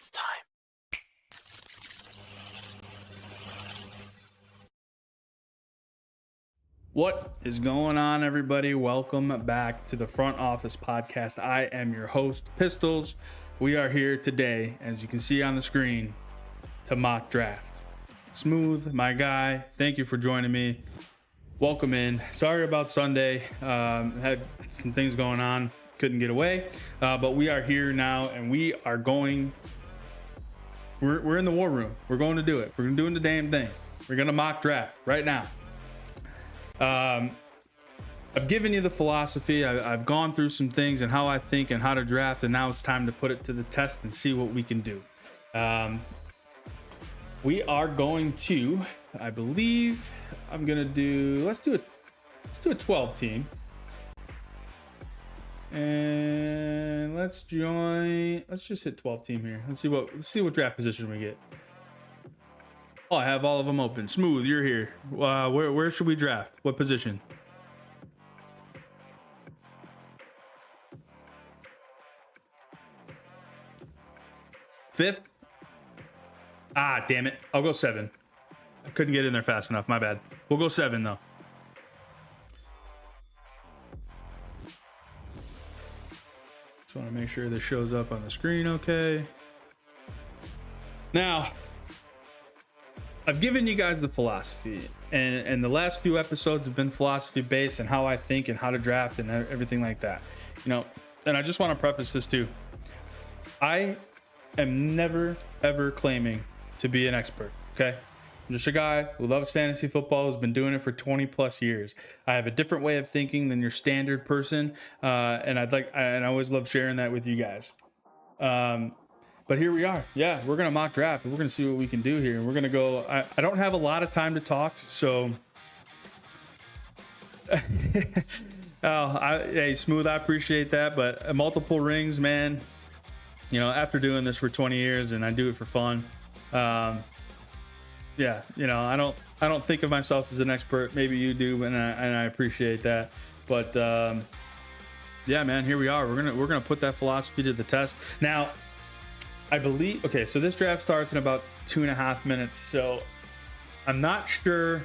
It's time. What is going on, everybody? Welcome back to the Front Office Podcast. I am your host, Pistols. We are here today, as you can see on the screen, to mock draft. Smooth, my guy, thank you for joining me. Welcome in. Sorry about Sunday. Had some things going on. Couldn't get away. But we are here now, and we are going... We're in the war room. We're going to do it. We're doing the damn thing. We're going to mock draft right now. I've given you the philosophy. I've gone through some things and how I think and how to draft, and now it's time to put it to the test and see what we can do. We are going to, I believe, I'm gonna do. Let's do a 12 team, and let's just hit 12 team here. Let's see what draft position we get. Oh, I have all of them open. Smooth, you're here. Where should we draft? What position? Fifth? Ah, damn it. I'll go 7. I couldn't get in there fast enough. My bad. We'll go 7, though. Just want to make sure this shows up on the screen okay. Now, I've given you guys the philosophy, and the last few episodes have been philosophy based and how I think and how to draft and everything like that. You know, and I just want to preface this too. I am never ever claiming to be an expert. Okay, I'm just a guy who loves fantasy football, who's been doing it for 20 plus years. I have a different way of thinking than your standard person, and I always love sharing that with you guys. But here we are. Yeah, we're going to mock draft, and we're going to see what we can do here. And we're going to go... I don't have a lot of time to talk, so... Hey, Smooth, I appreciate that, but multiple rings, man. You know, after doing this for 20 years, and I do it for fun. Yeah, you know, I don't think of myself as an expert. Maybe you do, and I appreciate that. But, yeah, man, here we are. We're gonna put that philosophy to the test. Now... I believe, okay, so this draft starts in about 2.5 minutes, so I'm not sure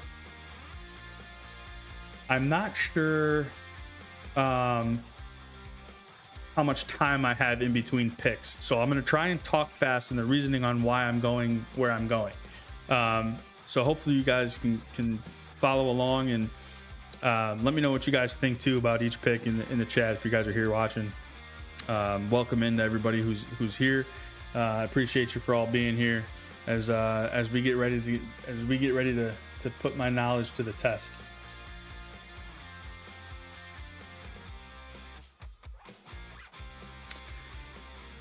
how much time I have in between picks. So I'm going to try and talk fast and the reasoning on why I'm going where I'm going. So hopefully you guys can follow along, and let me know what you guys think too about each pick in the chat if you guys are here watching. Welcome in to everybody who's here. I appreciate you for all being here as we get ready to put my knowledge to the test.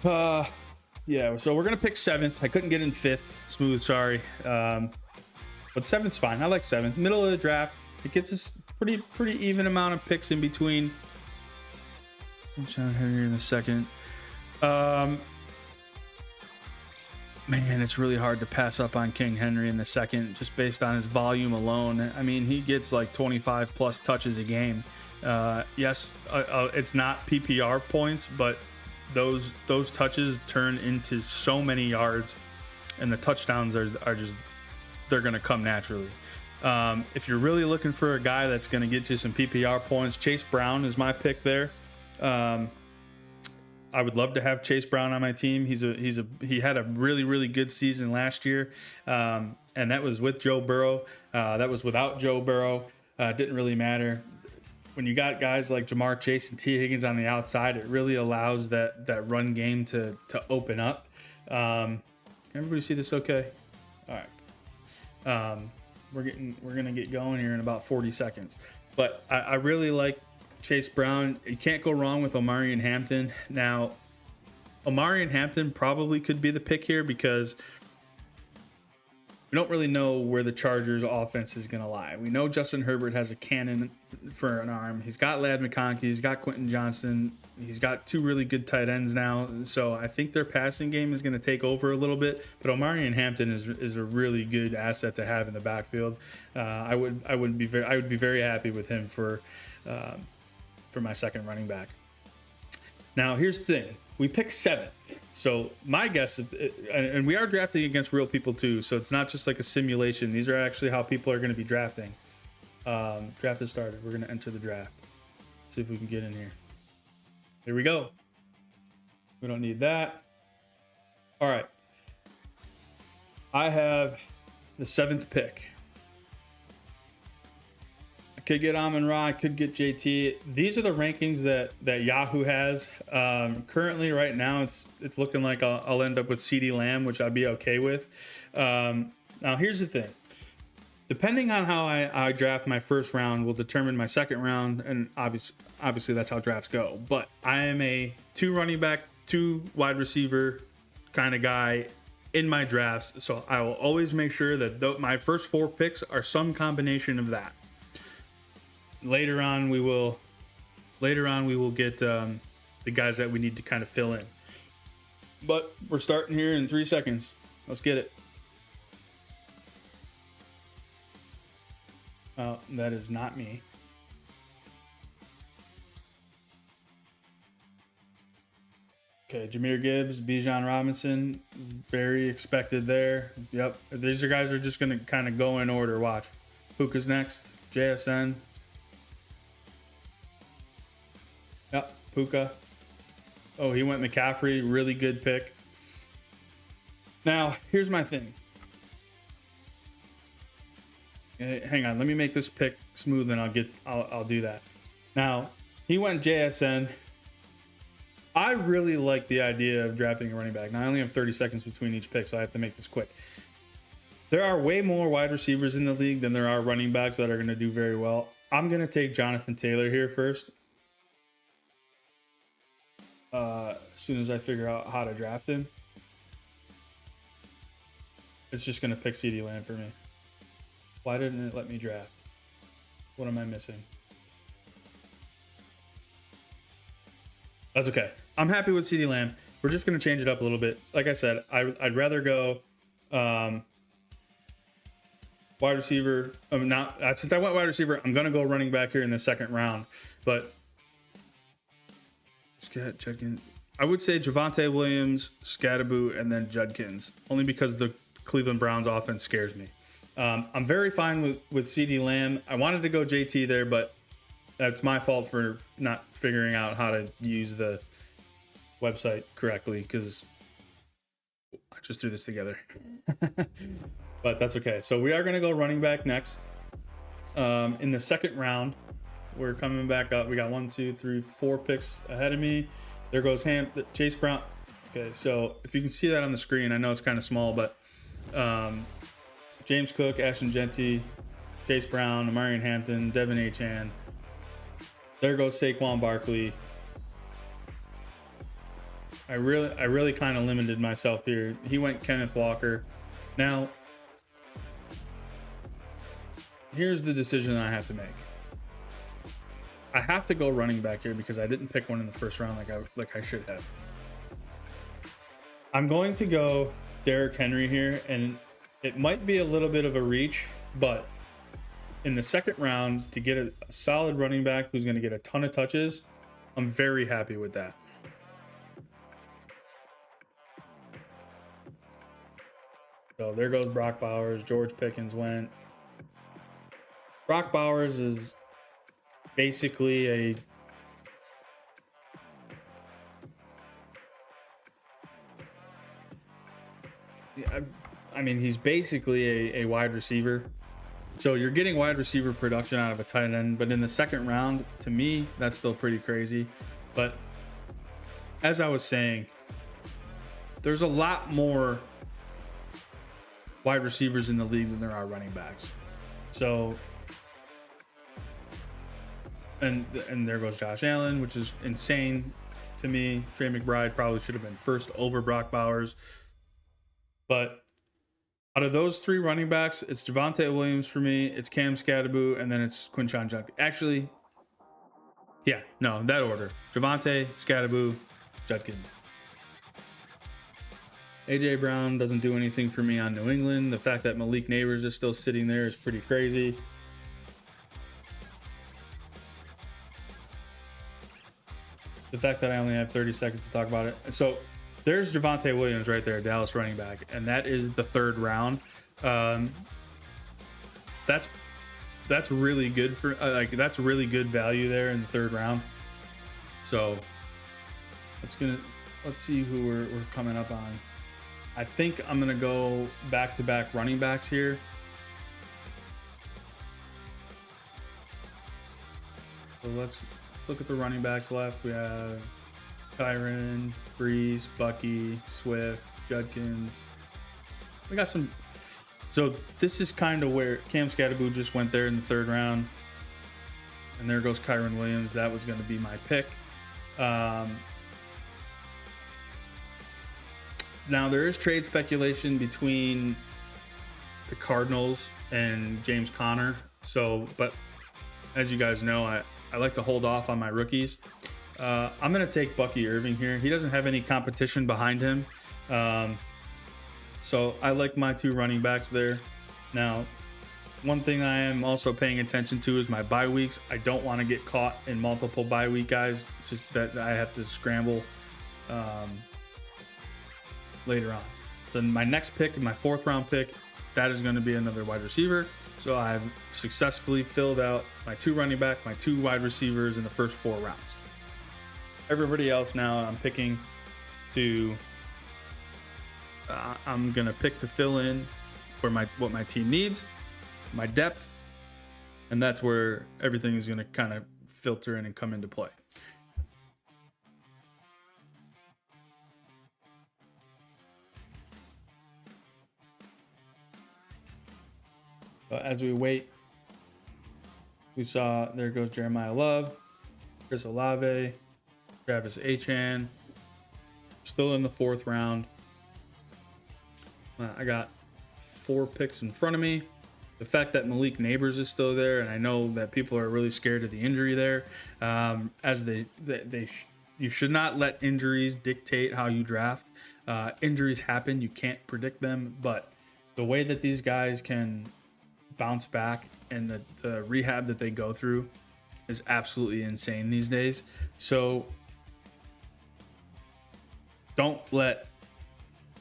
Yeah, so we're gonna pick 7th. I couldn't get in 5th. Smooth, sorry. But 7th's fine. I like 7th. Middle of the draft. It gets us pretty even amount of picks in between. John Henry in the second. Man, it's really hard to pass up on King Henry in the second just based on his volume alone. I mean, he gets like 25 plus touches a game. Yes, it's not PPR points, but those touches turn into so many yards, and the touchdowns are just, they're going to come naturally. If you're really looking for a guy that's going to get you some PPR points, Chase Brown is my pick there. I would love to have Chase Brown on my team. He had a really good season last year, and that was with Joe Burrow. That was without Joe Burrow. Didn't really matter. When you got guys like Jamar Chase and T. Higgins on the outside, it really allows that run game to open up. Can everybody see this okay? All right. We're gonna get going here in about 40 seconds. But I really like Chase Brown. You can't go wrong with Omarion Hampton. Now, Omarion Hampton probably could be the pick here because we don't really know where the Chargers offense is going to lie. We know Justin Herbert has a cannon for an arm. He's got Ladd McConkey. He's got Quentin Johnston. He's got 2 really good tight ends now. So I think their passing game is going to take over a little bit. But Omarion Hampton is a really good asset to have in the backfield. I would be very happy with him for my second running back. Now, here's the thing. we pick 7th. So my guess, and we are drafting against real people too. So it's not just like a simulation. These are actually how people are going to be drafting. Draft has started. We're going to enter the draft. See if we can get in here. Here we go. We don't need that. All right. I have the 7th pick. I could get Amon-Ra. I could get JT. These are the rankings that Yahoo has. Currently, right now, it's looking like I'll end up with CeeDee Lamb, which I'd be okay with. Now, here's the thing. Depending on how I draft my first round will determine my second round, and obviously that's how drafts go. But I am a 2 running back, 2 wide receiver kind of guy in my drafts, so I will always make sure that my first 4 picks are some combination of that. Later on, we will get the guys that we need to kind of fill in. But we're starting here in 3 seconds. Let's get it. That is not me. Okay, Jahmyr Gibbs, Bijan Robinson, very expected there. Yep, these guys are just going to kind of go in order. Watch. Puka's next, JSN. Yep, Puka. Oh, he went McCaffrey, really good pick. Now, here's my thing. Hang on, let me make this pick smooth and I'll do that. Now, he went JSN. I really like the idea of drafting a running back. Now, I only have 30 seconds between each pick, so I have to make this quick. There are way more wide receivers in the league than there are running backs that are going to do very well. I'm going to take Jonathan Taylor here first. As soon as I figure out how to draft him. It's just going to pick CeeDee Lamb for me. Why didn't it let me draft? What am I missing? That's okay. I'm happy with CeeDee Lamb. We're just going to change it up a little bit. Like I said, I'd rather go wide receiver. Since I went wide receiver, I'm going to go running back here in the second round. But I would say Javonte Williams, Scatterboo, and then Judkins. Only because the Cleveland Browns offense scares me. I'm very fine with CeeDee Lamb. I wanted to go JT there, but that's my fault for not figuring out how to use the website correctly because I just threw this together. But that's okay. So we are going to go running back next. In the second round, we're coming back up. We got 1, 2, 3, 4 picks ahead of me. There goes Chase Brown. Okay, so if you can see that on the screen, I know it's kind of small, but James Cook, Ashton Genty, Chase Brown, Amarian Hampton, Devin Achane. There goes Saquon Barkley. I really kind of limited myself here. He went Kenneth Walker. Now, here's the decision I have to make. I have to go running back here because I didn't pick one in the first round like I should have. I'm going to go Derrick Henry here, and it might be a little bit of a reach, but in the second round to get a solid running back who's going to get a ton of touches, I'm very happy with that. So there goes Brock Bowers. George Pickens went. Brock Bowers is basically he's basically a wide receiver. So you're getting wide receiver production out of a tight end, but in the second round, to me, that's still pretty crazy. But as I was saying, there's a lot more wide receivers in the league than there are running backs. So, and there goes Josh Allen, which is insane to me. Trey McBride probably should have been first over Brock Bowers. But out of those 3 running backs, it's Javonte Williams for me, it's Cam Scatterboo, and then it's Quinshon Judkins. Actually, yeah, no, that order. Javonte, Scatterboo, Judkins. AJ Brown doesn't do anything for me on New England. The fact that Malik Neighbors is still sitting there is pretty crazy. the fact that I only have 30 seconds to talk about it. So there's Javonte Williams right there, Dallas running back, and that is the 3rd round. That's really good for that's really good value there in the 3rd round. So let's see who we're coming up on. I think I'm gonna go back-to-back running backs here. So let's look at the running backs left. We have Kyron, Breeze, Bucky, Swift, Judkins. We got some. So this is kind of where Cam Scatterbo just went there in the 3rd round. And there goes Kyron Williams. That was going to be my pick. Now there is trade speculation between the Cardinals and James Conner. So, but as you guys know, I like to hold off on my rookies. I'm going to take Bucky Irving here. He doesn't have any competition behind him. So I like my 2 running backs there. Now, one thing I am also paying attention to is my bye weeks. I don't want to get caught in multiple bye week guys. It's just that I have to scramble later on. Then my next pick, my 4th round pick, that is going to be another wide receiver. So I've successfully filled out my 2 running back, my 2 wide receivers in the first 4 rounds. Everybody else now I'm picking to I'm gonna pick to fill in where what my team needs, my depth, and that's where everything is gonna kind of filter in and come into play. As we wait, we saw there goes Jeremiah Love, Chris Olave, Travis Etienne, still in the 4th round. I got 4 picks in front of me. The fact that Malik Neighbors is still there, and I know that people are really scared of the injury there, you should not let injuries dictate how you draft. Injuries happen, you can't predict them, but the way that these guys can bounce back and the rehab that they go through is absolutely insane these days. So don't let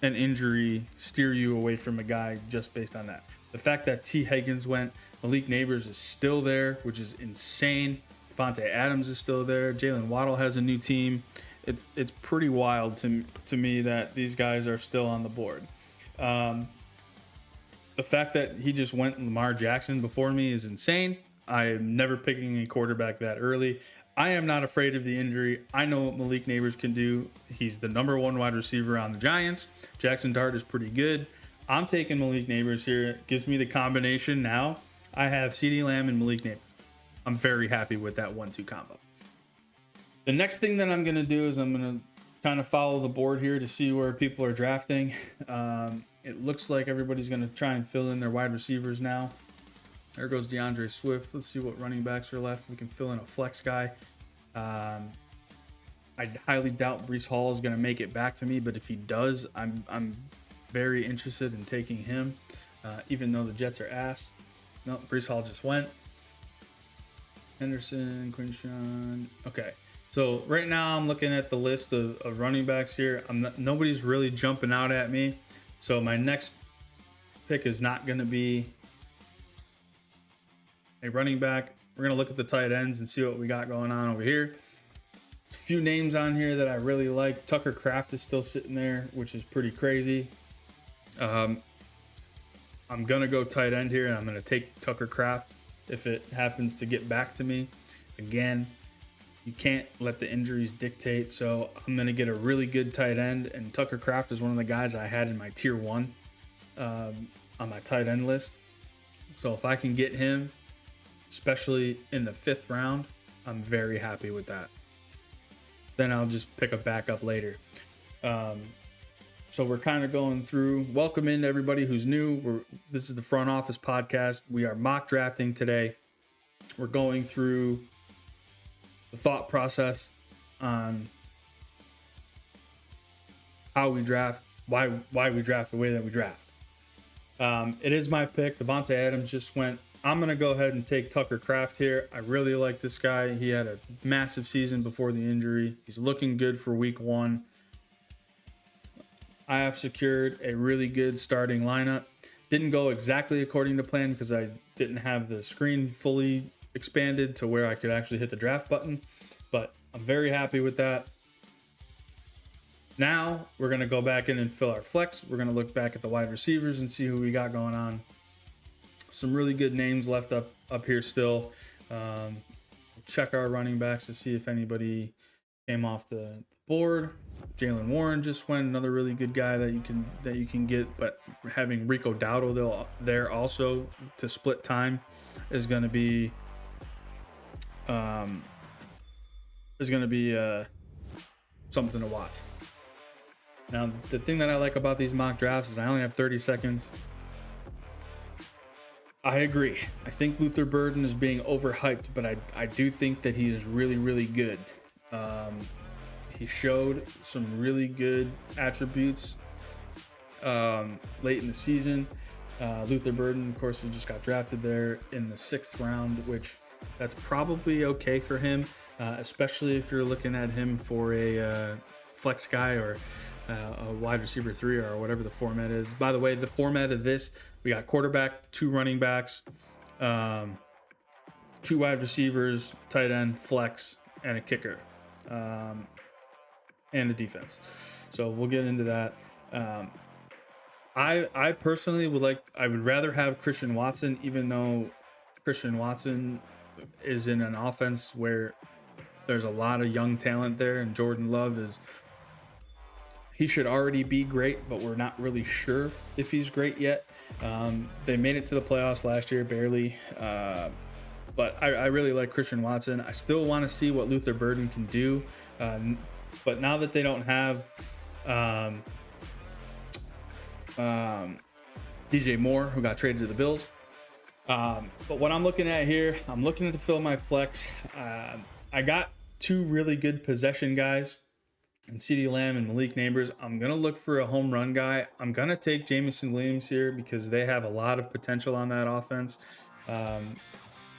an injury steer you away from a guy just based on that. The fact that T. Higgins went, Malik Neighbors is still there, which is insane. Devontae Adams is still there. Jalen Waddle has a new team. It's pretty wild to me that these guys are still on the board. The fact that he just went Lamar Jackson before me is insane. I am never picking a quarterback that early. I am not afraid of the injury. I know what Malik Neighbors can do. He's the number 1 wide receiver on the Giants. Jackson Dart is pretty good. I'm taking Malik Neighbors here. It gives me the combination now. I have CeeDee Lamb and Malik Neighbors. I'm very happy with that 1-2 combo. The next thing that I'm going to do is I'm going to kind of follow the board here to see where people are drafting. It looks like everybody's going to try and fill in their wide receivers now. There goes DeAndre Swift. Let's see what running backs are left. We can fill in a flex guy. I highly doubt Breece Hall is going to make it back to me, but if he does, I'm very interested in taking him, even though the Jets are ass. No, Breece Hall just went. Henderson, Quinshawn. Okay, so right now I'm looking at the list of running backs here. Nobody's really jumping out at me, so my next pick is not going to be a running back. We're going to look at the tight ends and see what we got going on over here. A few names on here that I really like. Tucker Kraft is still sitting there, which is pretty crazy. I'm going to go tight end here, and I'm going to take Tucker Kraft if it happens to get back to me. Again, you can't let the injuries dictate, so I'm going to get a really good tight end, and Tucker Kraft is one of the guys I had in my tier 1 on my tight end list. So if I can get him, especially in the 5th round, I'm very happy with that. Then I'll just pick a backup later. So we're kind of going through. Welcome in to everybody who's new. This is the Front Office Podcast. We are mock drafting today. We're going through the thought process on how we draft, why we draft the way that we draft. It is my pick. Devontae Adams just went I'm going to go ahead and take Tucker Kraft here. I really like this guy. He had a massive season before the injury. He's looking good for week 1. I have secured a really good starting lineup. Didn't go exactly according to plan because I didn't have the screen fully expanded to where I could actually hit the draft button, but I'm very happy with that. Now we're going to go back in and fill our flex. We're going to look back at the wide receivers and see who we got going on. Some really good names left up here still. Check our running backs to see if anybody came off the board. Jalen Warren just went, another really good guy that you can get, but having Rico Dowdle there also to split time is going to be something to watch. Now, the thing that I like about these mock drafts is I only have 30 seconds. I agree. I think Luther Burden is being overhyped, but I do think that he is really, really good. He showed some really good attributes late in the season. Luther Burden, of course, he just got drafted there in the 6th round, which that's probably okay for him, especially if you're looking at him for a flex guy or a wide receiver 3 or whatever the format is. By the way, the format of this, we got quarterback, 2 running backs, 2 wide receivers, tight end, flex, and a kicker, and a defense. So we'll get into that. I personally I would rather have Christian Watson, even though Christian Watson is in an offense where there's a lot of young talent there, and Jordan Love he should already be great, but we're not really sure if he's great yet. They made it to the playoffs last year, barely. But I really like Christian Watson. I still want to see what Luther Burden can do. But now that they don't have DJ Moore, who got traded to the Bills. But what I'm looking at here, I'm looking to fill my flex. I got 2 really good possession guys and CeeDee Lamb and Malik Neighbors. I'm going to look for a home run guy. I'm going to take Jameson Williams here because they have a lot of potential on that offense.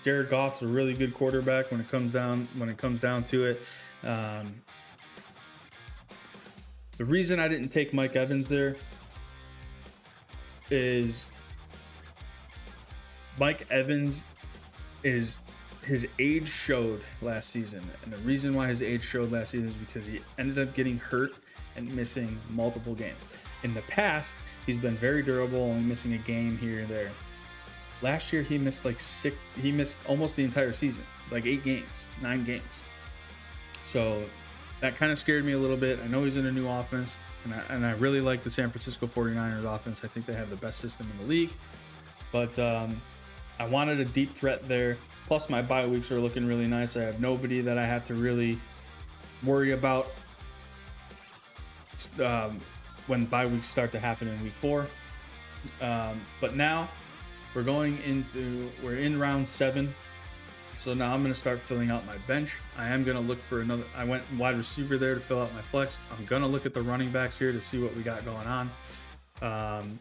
Jared Goff's a really good quarterback when it comes down to it. The reason I didn't take Mike Evans there is Mike Evans his age showed last season, and the reason why his age showed last season is because he ended up getting hurt and missing multiple games. In the past, he's been very durable, only missing a game here and there. Last year, he missed he missed almost the entire season, like 9 games. So that kind of scared me a little bit. I know he's in a new offense, and I really like the San Francisco 49ers offense. I think they have the best system in the league, but I wanted a deep threat there. Plus, my bye weeks are looking really nice. I have nobody that I have to really worry about when bye weeks start to happen in week 4. But now we're in round 7. So now I'm going to start filling out my bench. I am going to look for I went wide receiver there to fill out my flex. I'm going to look at the running backs here to see what we got going on.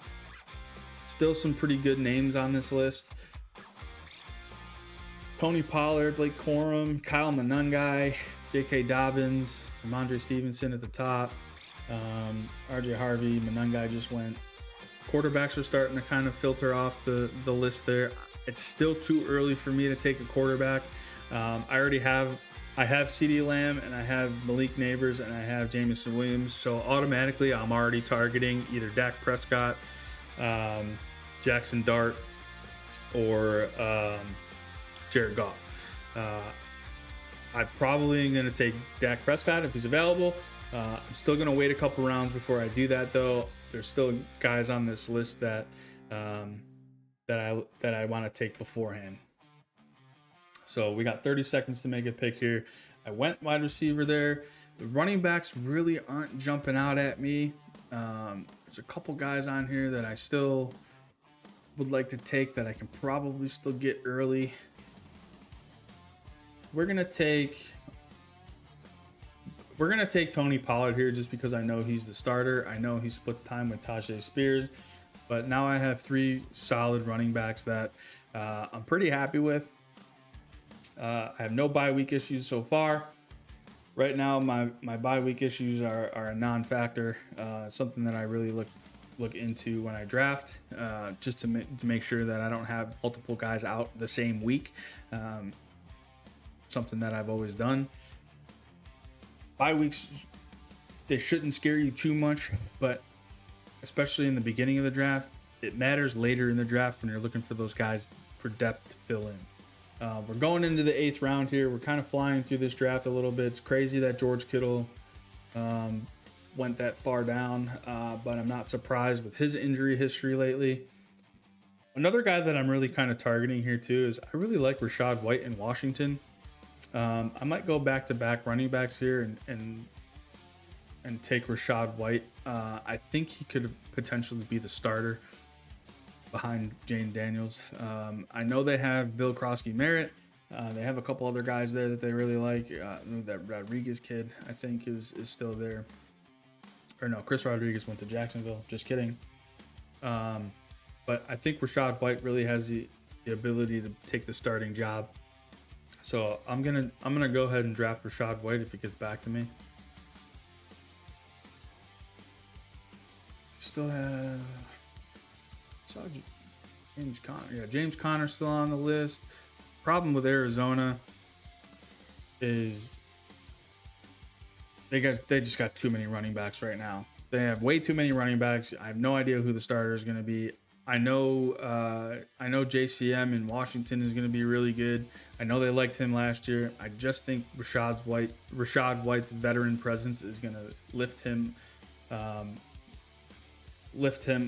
Still some pretty good names on this list. Tony Pollard, Blake Corum, Kyle Monangai, J.K. Dobbins, Ramondre Stevenson at the top, R.J. Harvey, Monangai just went. Quarterbacks are starting to kind of filter off the list there. It's still too early for me to take a quarterback. I have CeeDee Lamb, and I have Malik Neighbors, and I have Jameson Williams. So automatically I'm already targeting either Dak Prescott, Jackson Dart, or Jared Goff. I'm probably going to take Dak Prescott if he's available. I'm still going to wait a couple rounds before I do that, though. There's still guys on this list that I want to take beforehand. So we got 30 seconds to make a pick here. I went wide receiver there. The running backs really aren't jumping out at me. There's a couple guys on here that I still would like to take that I can probably still get early. We're gonna take Tony Pollard here just because I know he's the starter. I know he splits time with Tajay Spears, but now I have 3 solid running backs that I'm pretty happy with. I have no bye week issues so far. Right now, my bye week issues are a non-factor. Something that I really look into when I draft, just to make sure that I don't have multiple guys out the same week. Something that I've always done. Bye weeks, they shouldn't scare you too much, but especially in the beginning of the draft, it matters later in the draft when you're looking for those guys for depth to fill in. We're going into the 8th round here. We're kind of flying through this draft a little bit. It's crazy that George Kittle went that far down, but I'm not surprised with his injury history lately. Another guy that I'm really kind of targeting here too is I really like Rachaad White in Washington. I might go back-to-back running backs here and take Rachaad White. I think he could potentially be the starter behind Jane Daniels. I know they have Bill Krosky-Merritt. They have a couple other guys there that they really like. That Rodriguez kid, I think, is still there. Or no, Chris Rodriguez went to Jacksonville. Just kidding. But I think Rachaad White really has the ability to take the starting job. So I'm gonna go ahead and draft Rachaad White if he gets back to me. Still have James Conner. Yeah, James Conner's still on the list. Problem with Arizona is they just got too many running backs right now. They have way too many running backs. I have no idea who the starter is going to be. I know JCM in Washington is going to be really good. I know they liked him last year. I just think Rachaad White's veteran presence is going to lift him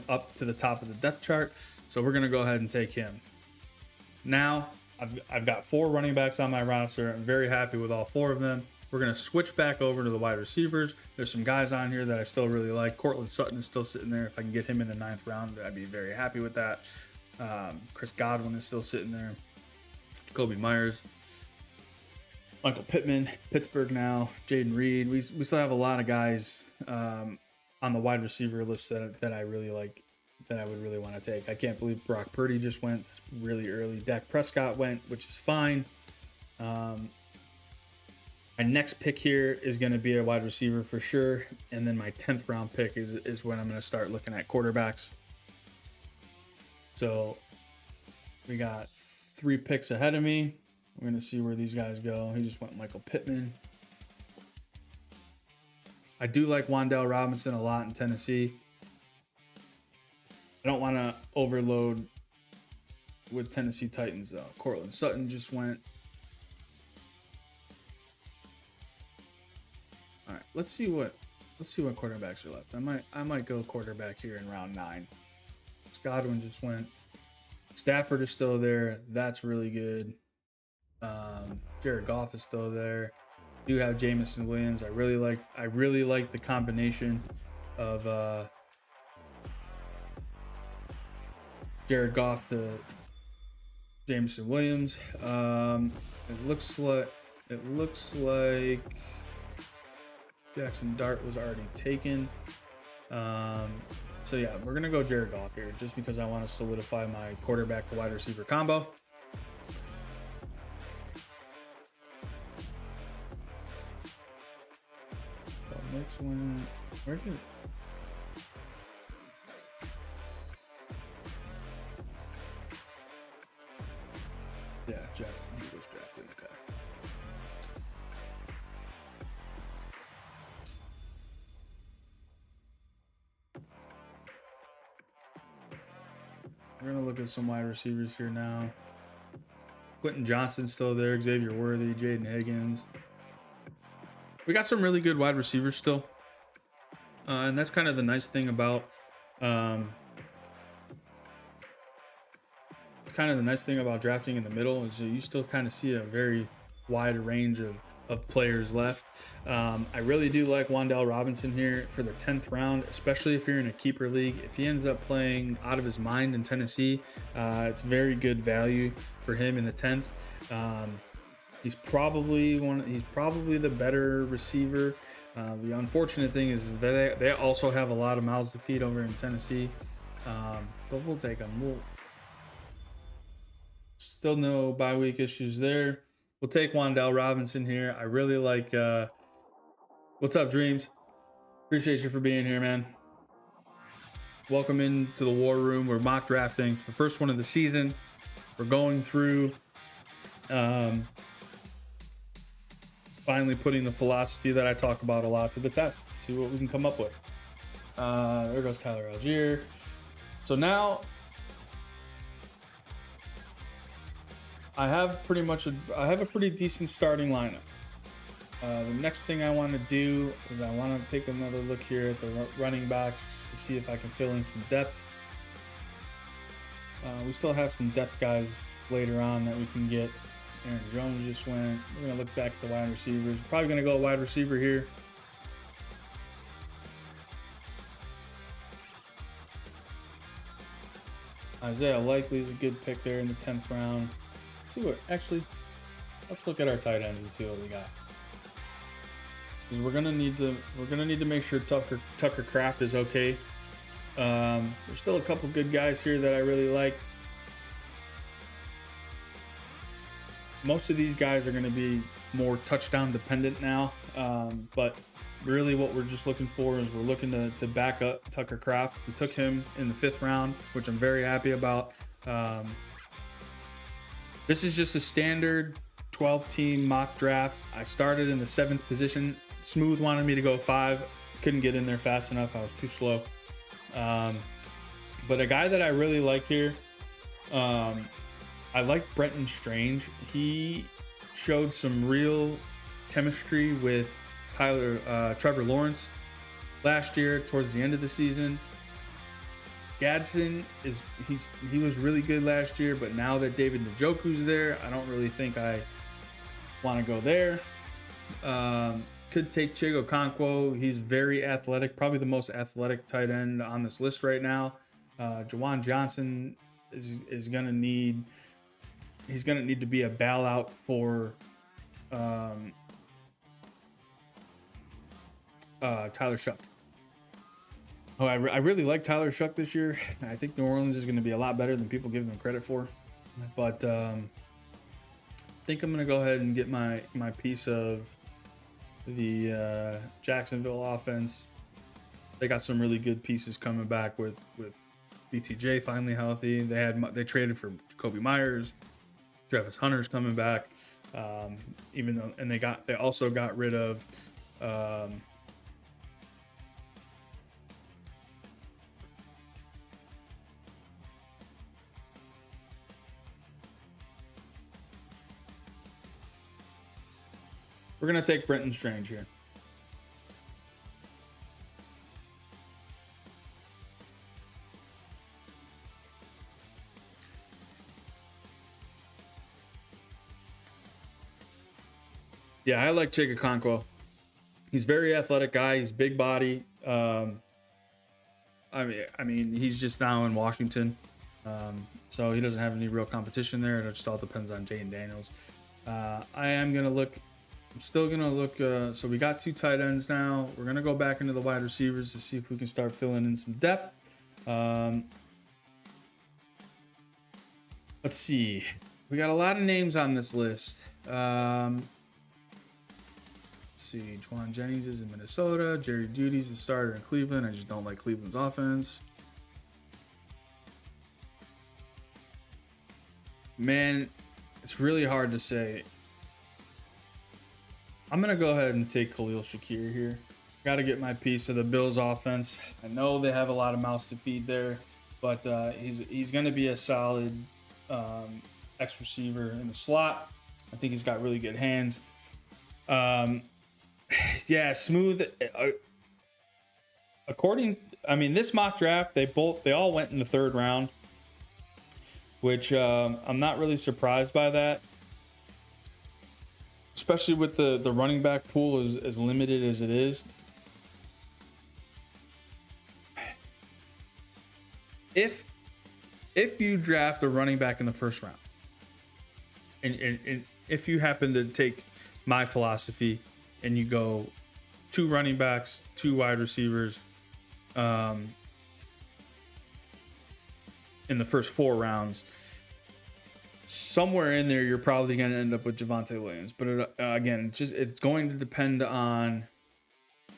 up to the top of the depth chart. So we're going to go ahead and take him. Now, I've got 4 running backs on my roster. I'm very happy with all 4 of them. We're going to switch back over to the wide receivers. There's some guys on here that I still really like. Cortland Sutton is still sitting there. If I can get him in the 9th round, I'd be very happy with that. Chris Godwin is still sitting there. Kobe Myers. Michael Pittman, Pittsburgh now. Jaden Reed. We still have a lot of guys on the wide receiver list that I really like, that I would really want to take. I can't believe Brock Purdy just went. That's really early. Dak Prescott went, which is fine. My next pick here is going to be a wide receiver for sure. And then my 10th round pick is when I'm going to start looking at quarterbacks. So we got 3 picks ahead of me. We're going to see where these guys go. He just went Michael Pittman. I do like Wan'Dale Robinson a lot in Tennessee. I don't want to overload with Tennessee Titans though. Cortland Sutton just went. All right, let's see what quarterbacks are left. I might go quarterback here in round 9. Godwin just went. Stafford is still there. That's really good. Jared Goff is still there. Do have Jameson Williams. I really like the combination of Jared Goff to Jameson Williams. It looks like Jackson Dart was already taken. So yeah, we're gonna go Jared Goff here just because I want to solidify my quarterback to wide receiver combo. Next one, where did? Yeah, Jack, he was drafted. Okay. We're gonna look at some wide receivers here now. Quentin Johnston's still there. Xavier Worthy, Jaden Higgins. We got some really good wide receivers still, and that's kind of the nice thing about drafting in the middle is you still kind of see a very wide range of players left. I really do like Wan'Dale Robinson here for the 10th round, especially if you're in a keeper league. If he ends up playing out of his mind in Tennessee, it's very good value for him in the 10th. He's probably the better receiver. The unfortunate thing is that they also have a lot of mouths to feed over in Tennessee. But we'll take him. Still no bye week issues there. We'll take Wandell Robinson here. I really like. What's up, Dreams? Appreciate you for being here, man. Welcome into the war room. We're mock drafting for the first one of the season. We're going through, finally putting the philosophy that I talk about a lot to the test. See what we can come up with. There goes Tyler Algier. So now I have a pretty decent starting lineup. The next thing I want to do is I want to take another look here at the running backs just to see if I can fill in some depth. We still have some depth guys later on that we can get. Aaron Jones just went. We're going to look back at the wide receivers. We're probably going to go wide receiver here. Isaiah Likely is a good pick there in the 10th round. Let's look at our tight ends and see what we got. Because we're gonna need to make sure Tucker Kraft is okay. There's still a couple good guys here that I really like. Most of these guys are going to be more touchdown dependent now, but really what we're just looking for is we're looking to back up Tucker Kraft. We took him in the 5th round, which I'm very happy about. This is just a standard 12-team mock draft. I started in the 7th position. Smooth wanted me to go 5. Couldn't get in there fast enough. I was too slow. But a guy that I really like here, I like Brenton Strange. He showed some real chemistry with Trevor Lawrence last year towards the end of the season. Gadsden he was really good last year, but now that David Njoku's there, I don't really think I want to go there. Could take Chigo Okonkwo. He's very athletic, probably the most athletic tight end on this list right now. Jawan Johnson is gonna need to be a bailout for Tyler Shuck. Oh, I really like Tyler Shuck this year. I think New Orleans is going to be a lot better than people give them credit for. But I think I'm going to go ahead and get my piece of the Jacksonville offense. They got some really good pieces coming back with BTJ finally healthy. They traded for Jacoby Myers. Travis Hunter's coming back. They also got rid of we're going to take Brenton Strange here. Yeah, I like Chigo Okonkwo. He's a very athletic guy. He's big body. I mean, he's just now in Washington, so he doesn't have any real competition there. It just all depends on Jaden Daniels. I'm still gonna look. So we got 2 tight ends now. We're gonna go back into the wide receivers to see if we can start filling in some depth. Let's see. We got a lot of names on this list. Let's see. Juwan Jennings is in Minnesota. Jerry Jeudy's a starter in Cleveland. I just don't like Cleveland's offense. Man, it's really hard to say. I'm going to go ahead and take Khalil Shakir here. Got to get my piece of the Bills offense. I know they have a lot of mouths to feed there, but he's going to be a solid X receiver in the slot. I think he's got really good hands. Yeah, smooth. This mock draft, they all went in the 3rd round, which I'm not really surprised by that. Especially with the running back pool as limited as it is. If you draft a running back in the 1st round, and if you happen to take my philosophy and you go 2 running backs, 2 wide receivers, in the first 4 rounds, somewhere in there, you're probably going to end up with Javonte Williams. But again, it's going to depend on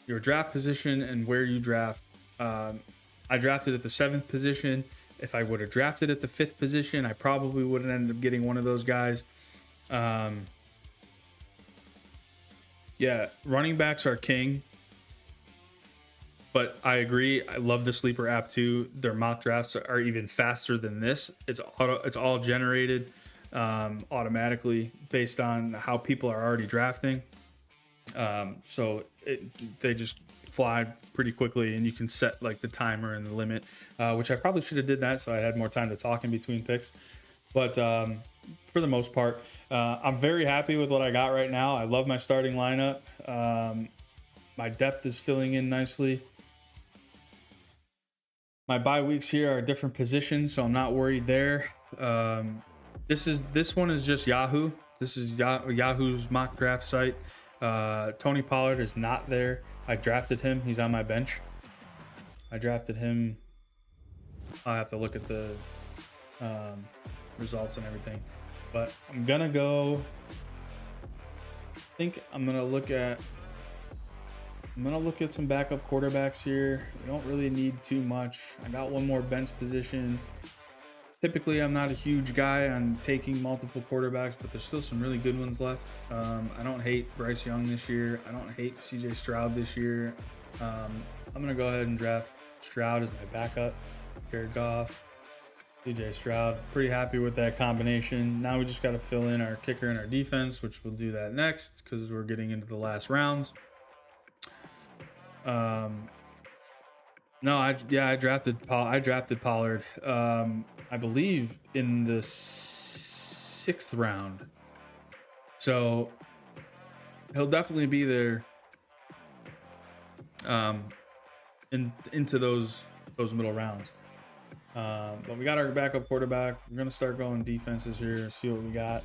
your draft position and where you draft. I drafted at the 7th position. If I would have drafted at the 5th position, I probably would have ended up getting one of those guys. Yeah, running backs are king. But I agree. I love the sleeper app too. Their mock drafts are even faster than this. It's all generated automatically based on how people are already drafting. So they just fly pretty quickly, and you can set like the timer and the limit, which I probably should have did that so I had more time to talk in between picks. But for the most part, I'm very happy with what I got right now. I love my starting lineup. My depth is filling in nicely. My bye weeks here are different positions, so I'm not worried there. This one is just Yahoo. This is Yahoo's mock draft site. Tony Pollard is not there. I drafted him. He's on my bench. I drafted him. I'll have to look at the results and everything. But I'm gonna go. I think I'm gonna look at some backup quarterbacks here. We don't really need too much. I got one more bench position. Typically, I'm not a huge guy on taking multiple quarterbacks, but there's still some really good ones left. I don't hate Bryce Young this year. I don't hate CJ Stroud this year. I'm going to go ahead and draft Stroud as my backup. Jared Goff, CJ Stroud. Pretty happy with that combination. Now we just got to fill in our kicker and our defense, which we'll do that next because we're getting into the last rounds. I drafted Pollard. I believe in the 6th round. So he'll definitely be there. Into those middle rounds. But we got our backup quarterback. We're gonna start going defenses here. See what we got.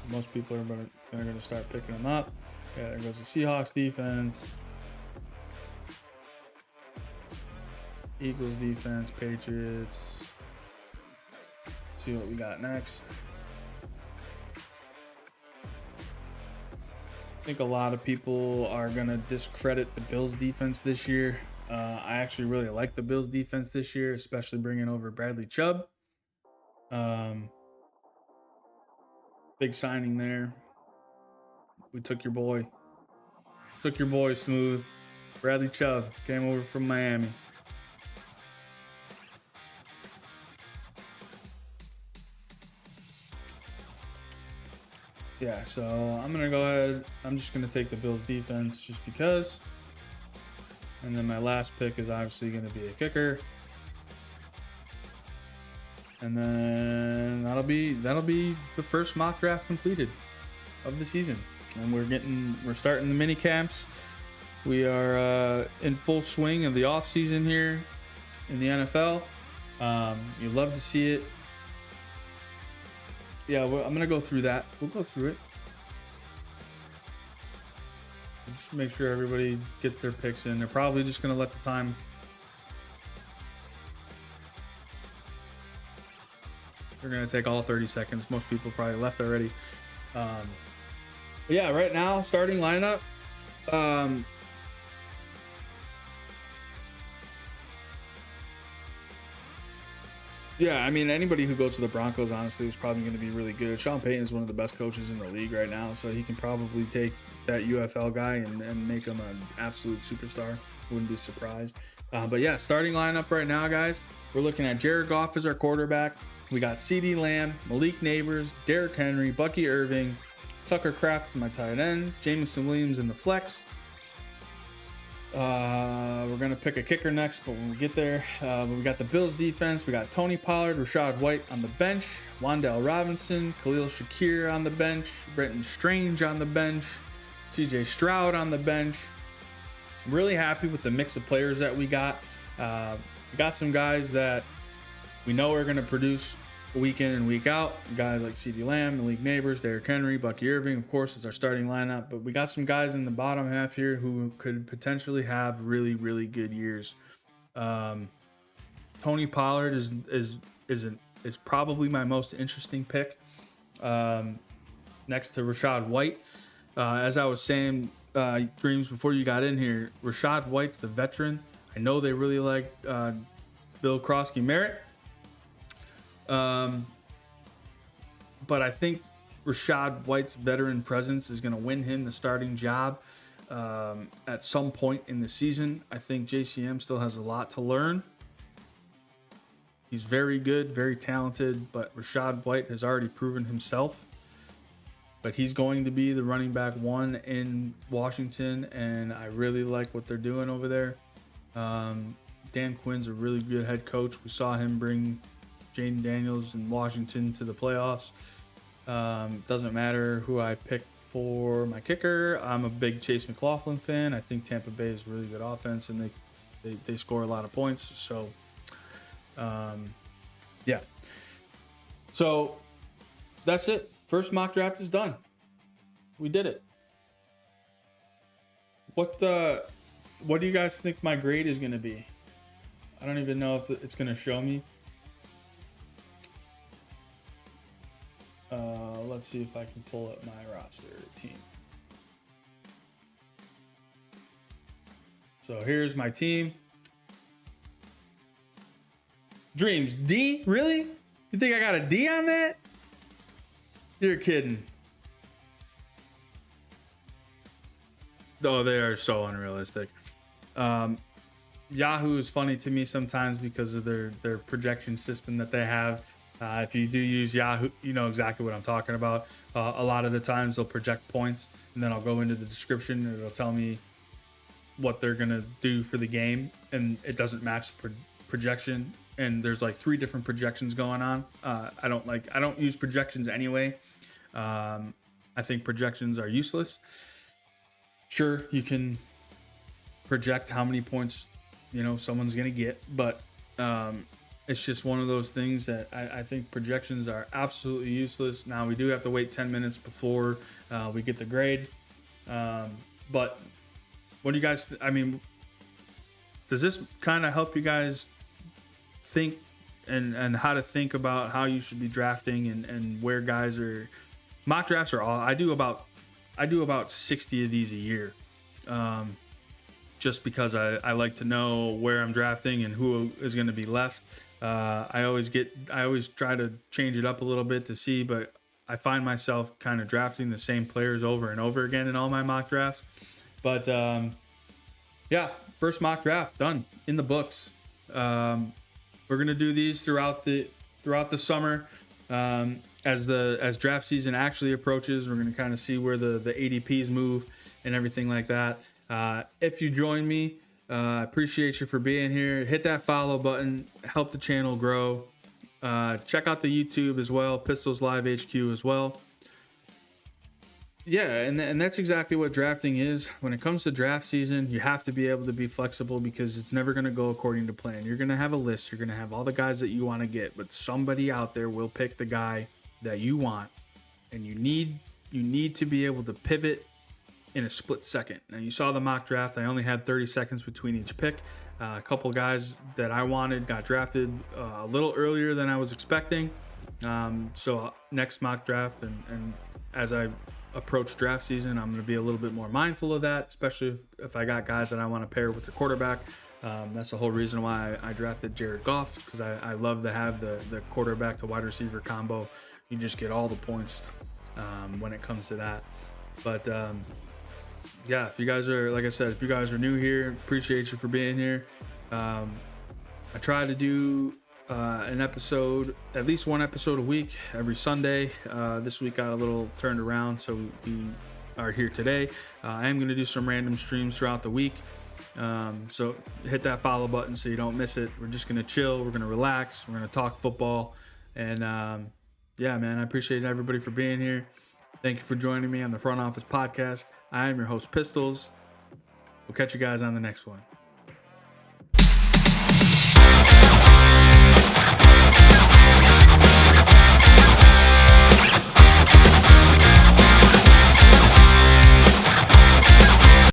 Most people are gonna start picking them up. Yeah, there goes the Seahawks defense. Eagles defense, Patriots. See what we got next. I think a lot of people are going to discredit the Bills defense this year. I actually really like the Bills defense this year, especially bringing over Bradley Chubb. Big signing there. We took your boy. Smooth. Bradley Chubb came over from Miami. Yeah, so I'm going to go ahead. I'm just going to take the Bills defense just because. And then my last pick is obviously going to be a kicker. And then that'll be the first mock draft completed of the season. And we're starting the mini camps. We are in full swing of the off season here in the NFL. You love to see it. Yeah, I'm going to go through that. We'll go through it. Just make sure everybody gets their picks in. They're probably just going to let the time. They're going to take all 30 seconds. Most people probably left already. But yeah, right now, starting lineup. Yeah, I mean, anybody who goes to the Broncos, honestly, is probably going to be really good. Sean Payton is one of the best coaches in the league right now, so he can probably take that UFL guy and make him an absolute superstar. Wouldn't be surprised. But yeah, starting lineup right now, guys. We're looking at Jared Goff as our quarterback. We got CeeDee Lamb, Malik Neighbors, Derrick Henry, Bucky Irving, Tucker Kraft, my tight end, Jamison Williams in the flex. We're going to pick a kicker next, but when we get there, we got the Bills defense. We got Tony Pollard, Rashad White on the bench, Wan'Dale Robinson, Khalil Shakir on the bench, Brenton Strange on the bench, CJ Stroud on the bench. I'm really happy with the mix of players that we got. We got some guys that we know are going to produce week in and week out. Guys like CeeDee Lamb, Malik Neighbors, Derrick Henry, Bucky Irving, of course, is our starting lineup. But we got some guys in the bottom half here who could potentially have really, really good years. Tony Pollard is probably my most interesting pick. next to Rashad White. As I was saying, Dreams, before you got in here, Rashad White's the veteran. I know they really like Bill Krosky Merritt. But I think Rashad White's veteran presence is going to win him the starting job at some point in the season. I think JCM still has a lot to learn. He's very good, very talented, but Rashad White has already proven himself. But he's going to be the running back one in Washington, and I really like what they're doing over there. Dan Quinn's a really good head coach. We saw him bring Jaden Daniels in Washington to the playoffs. Doesn't matter who I pick for my kicker. I'm a big Chase McLaughlin fan. I think Tampa Bay is really good offense, and they score a lot of points. So, yeah. So that's it. First mock draft is done. We did it. What do you guys think my grade is going to be? I don't even know if it's going to show me. Let's see if I can pull up my roster team. So here's my team. Dreams, D? Really? You think I got a D on that? You're kidding. Oh, they are so unrealistic. Yahoo is funny to me sometimes because of their projection system that they have. If you do use Yahoo, you know exactly what I'm talking about. A lot of the times they'll project points, and then I'll go into the description and it'll tell me what they're gonna do for the game, and it doesn't match the projection. And there's like 3 different projections going on. I don't use projections anyway. I think projections are useless. Sure, you can project how many points someone's gonna get, but it's just one of those things that I think projections are absolutely useless. Now, we do have to wait 10 minutes before we get the grade. But what do you guys does this kind of help you guys think and how to think about how you should be drafting and where guys are? Mock drafts are all I do about 60 of these a year. Just because I like to know where I'm drafting and who is going to be left. I always try to change it up a little bit to see, but I find myself kind of drafting the same players over and over again in all my mock drafts. But yeah, first mock draft done, in the books. We're gonna do these throughout the summer. As draft season actually approaches, we're gonna kind of see where the ADPs move and everything like that. If you join me, I appreciate you for being here. Hit that follow button, help the channel grow. Check out the YouTube as well, Pistols Live HQ as well. Yeah, and that's exactly what drafting is. When it comes to draft season, you have to be able to be flexible because it's never going to go according to plan. You're going to have a list. You're going to have all the guys that you want to get, but somebody out there will pick the guy that you want, and you need to be able to pivot in a split second. Now, you saw the mock draft. I only had 30 seconds between each pick. A couple guys that I wanted got drafted a little earlier than I was expecting. So next mock draft and as I approach draft season, I'm going to be a little bit more mindful of that, especially if I got guys that I want to pair with the quarterback. That's the whole reason why I drafted Jared Goff, because I love to have the quarterback to wide receiver combo. You just get all the points when it comes to that. But yeah, if you guys are, like I said, if you guys are new here, appreciate you for being here. I try to do at least one episode a week every Sunday. This week got a little turned around, so we are here today. I am going to do some random streams throughout the week. So hit that follow button so you don't miss it. We're just going to chill. We're going to relax. We're going to talk football. And yeah, man, I appreciate everybody for being here. Thank you for joining me on the Front Office Podcast. I am your host, Pistols. We'll catch you guys on the next one.